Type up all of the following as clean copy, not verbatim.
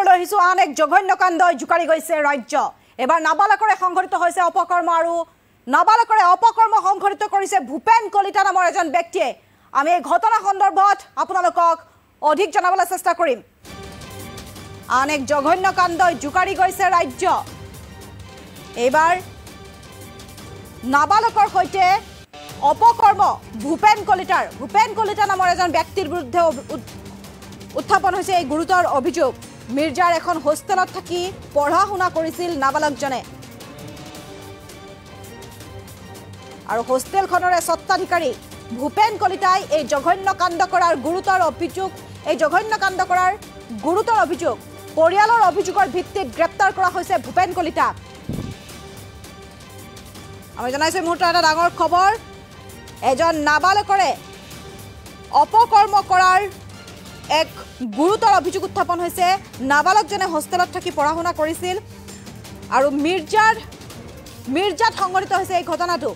খবৰলৈ আহিছো আন এক জঘন্য কাণ্ডই জুকাৰি গৈছে ৰাজ্য এবাৰ নাবালকৰে সংঘটিত হৈছে অপকৰ্ম আৰু নাবালকৰে অপকৰ্ম সংঘটিত কৰিছে ভূপেন কলিতা নামৰ এজন ব্যক্তিয়ে আমি এই ঘটনা সন্দৰ্ভত আপোনালোকক অধিক জনাবলৈ চেষ্টা কৰিম আন এক জঘন্য কাণ্ডই জুকাৰি গৈছে ৰাজ্য এবাৰ নাবালকৰ সৈতে অপকৰ্ম ভূপেন কলিতা নামৰ এজন ব্যক্তিৰ বিৰুদ্ধে উত্থাপন হৈছে এই গুৰুতৰ অভিযোগ মিৰ্জাৰ এখন হোষ্টেলত থাকি পঢ়া শুনা কৰিছিল নাবালকজনে আৰু হোষ্টেলখনৰে স্বত্বাধিকাৰী ভূপেন কলিতাই এই জঘন্য কাণ্ড কৰাৰ গুৰুতৰ অভিযোগ পৰিয়ালৰ অভিযোগৰ ভিত্তিত গ্ৰেপ্তাৰ কৰা হৈছে ভূপেন কলিতা আমি জনাইছো মুহূৰ্তত এটা ডাঙৰ খবৰ এজন নাবালকৰে অপকৰ্ম কৰাৰ এক গুৰুতৰ অভিযোগ উত্থাপন হৈছে নাবালকজনে হোষ্টেলত থাকি পঢ়া শুনা কৰিছিল আৰু মিৰ্জাত সংঘটিত হৈছে এই ঘটনাটো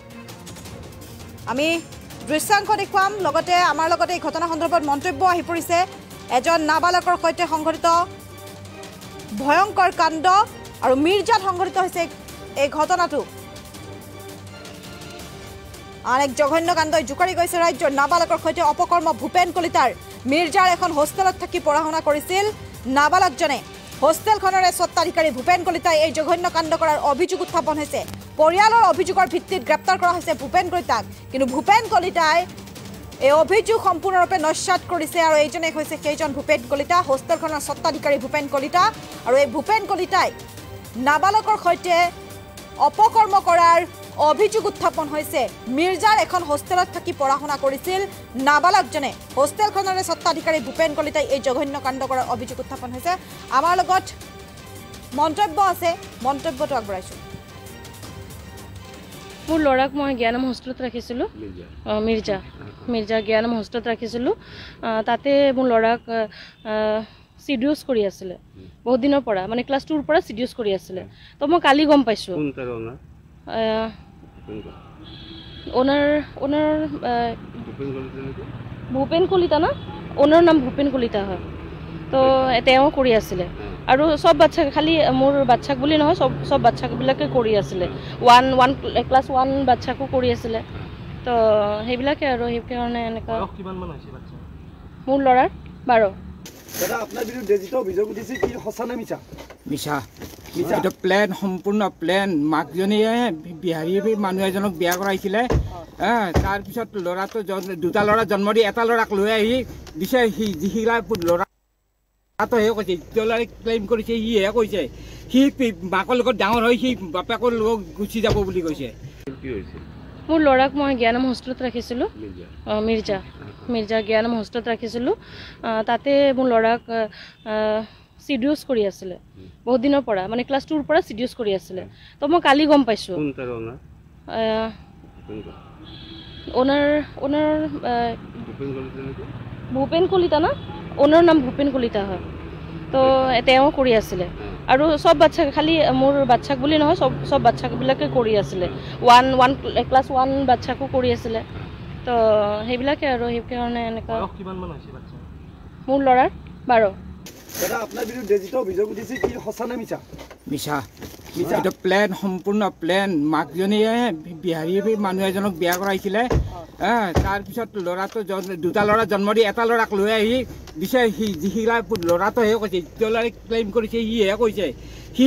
আমি দৃশ্যাংশ দেখুৱাম লগতে আমাৰ লগতে এই ঘটনা সন্দৰ্ভত মন্তব্য আহি পৰিছে এজন নাবালকৰ সৈতে সংঘটিত ভয়ংকৰ কাণ্ড আৰু মিৰ্জাত সংঘটিত হৈছে এই ঘটনাটো আন এক জঘন্য কাণ্ডই জুকাৰি গৈছে ৰাজ্যৰ নাবালকৰ সৈতে অপকৰ্ম ভূপেন কলিতাৰ মিৰ্জাৰ এখন হোষ্টেলত থাকি পঢ়া শুনা কৰিছিল নাবালকজনে হোষ্টেলখনৰে স্বত্বাধিকাৰী ভূপেন কলিতাই এই জঘন্য কাণ্ড কৰাৰ অভিযোগ উত্থাপন হৈছে পৰিয়ালৰ অভিযোগৰ ভিত্তিত গ্ৰেপ্তাৰ কৰা হৈছে ভূপেন কলিতাক কিন্তু ভূপেন কলিতাই এই অভিযোগ সম্পূৰ্ণৰূপে নস্যাৎ কৰিছে আৰু এইজনে হৈছে সেইজন ভূপেন কলিতা হোষ্টেলখনৰ স্বত্বাধিকাৰী ভূপেন কলিতা আৰু এই ভূপেন কলিতাই নাবালকৰ সৈতে অপকৰ্ম কৰাৰ অভিযোগ উত্থাপন হৈছে মিৰ্জাৰ এখন হোষ্টেলত থাকি পঢ়া শুনা কৰিছিল নাবালকজনে হোষ্টেলখনৰে স্বত্বাধিকাৰী ভূপেন কলিতাই এই জঘন্য কাণ্ড কৰাৰ অভিযোগ উত্থাপন হৈছে আমাৰ লগত মন্তব্য আছে মন্তব্যটো আগবঢ়াইছো মোৰ ল'ৰাক মই জ্ঞানম হোষ্টেলত ৰাখিছিলোঁ মিৰ্জা জ্ঞানম হোষ্টেলত ৰাখিছিলোঁ তাতে মোৰ ল'ৰাক চিডিউচ কৰি আছিলে বহুত দিনৰ পৰা মানে ক্লাছ 2ৰ পৰা চিডিউচ কৰি আছিলে তো মই কালি গম পাইছোঁ ওনাৰ ভূপেন কলিতা না ওনাৰ নাম ভূপেন কলিতা হয় তো তেওঁ কৰি আছিলে আৰু সব বাচ্চা খালি মোৰ বাচ্চাক বুলি নহয় সব বাচ্চাবিলাকে কৰি আছিলে ক্লাছ 1 বাচ্চাকো কৰি আছিলে তো সেইবিলাকে আৰু সেইকাৰণে এনেকুৱা মোৰ ল'ৰাৰ 12 দাদা আপোনাৰ বিৰুদ্ধে যিটো অভিযোগ উঠিছে কি সঁচা নে মিছা এটা প্লেন সম্পূৰ্ণ প্লেন মাকজনীয়ে বিহাৰী মানুহ এজনক বিয়া কৰাইছিলে তাৰপিছত ল'ৰাটো দুটা ল'ৰা জন্ম দি এটা ল'ৰাক লৈ আহি দিছে যিগিলা ল'ৰাটোহে কৈছে ল'ৰাই ক্লেইম কৰিছে সিহে কৈছে সি মাকৰ লগত ডাঙৰ হৈ সি বাপেকৰ লগত গুচি যাব বুলি কৈছে মোৰ ল'ৰাক মই জ্ঞানম হোষ্টেলত ৰাখিছিলোঁ মিৰ্জা জ্ঞানম হোষ্টেলত ৰাখিছিলোঁ তাতে মোৰ ল'ৰাক চিডিউচ কৰি আছিলে বহুত দিনৰ পৰা মানে ক্লাছ 2ৰ পৰা চিডিউচ কৰি আছিলে তো মই কালি গম পাইছোঁ ওনাৰ ভূপেন কলিতা না ওনাৰ নাম ভূপেন কলিতা হয় তো তেওঁ কৰি আছিলে আৰু সব বাচ্চা খালি মোৰ বাচ্চাক বুলি নহয় সব বাচ্চাবিলাকে কৰি আছিলে ক্লাছ 1 বাচ্চাকো কৰি আছিলে তো সেইবিলাকে আৰু সেইকাৰণে এনেকুৱা মোৰ ল'ৰাৰ 12 দাদা আপোনাৰ বিৰুদ্ধে যিটো অভিযোগ উঠিছে কি সঁচা নে মিছা এটা প্লেন সম্পূৰ্ণ প্লেন মাকজনীয়ে বিহাৰী মানুহ এজনক বিয়া কৰাইছিলে তাৰপিছত ল'ৰাটো দুটা ল'ৰা জন্ম দি এটা ল'ৰাক লৈ আহি দিছে যিগিলা ল'ৰাটোহে কৈছে ল'ৰাই ক্লেইম কৰিছে সিহে কৈছে সি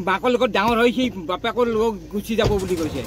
মাকৰ লগত ডাঙৰ হৈ সি বাপেকৰ লগত গুচি যাব বুলি কৈছে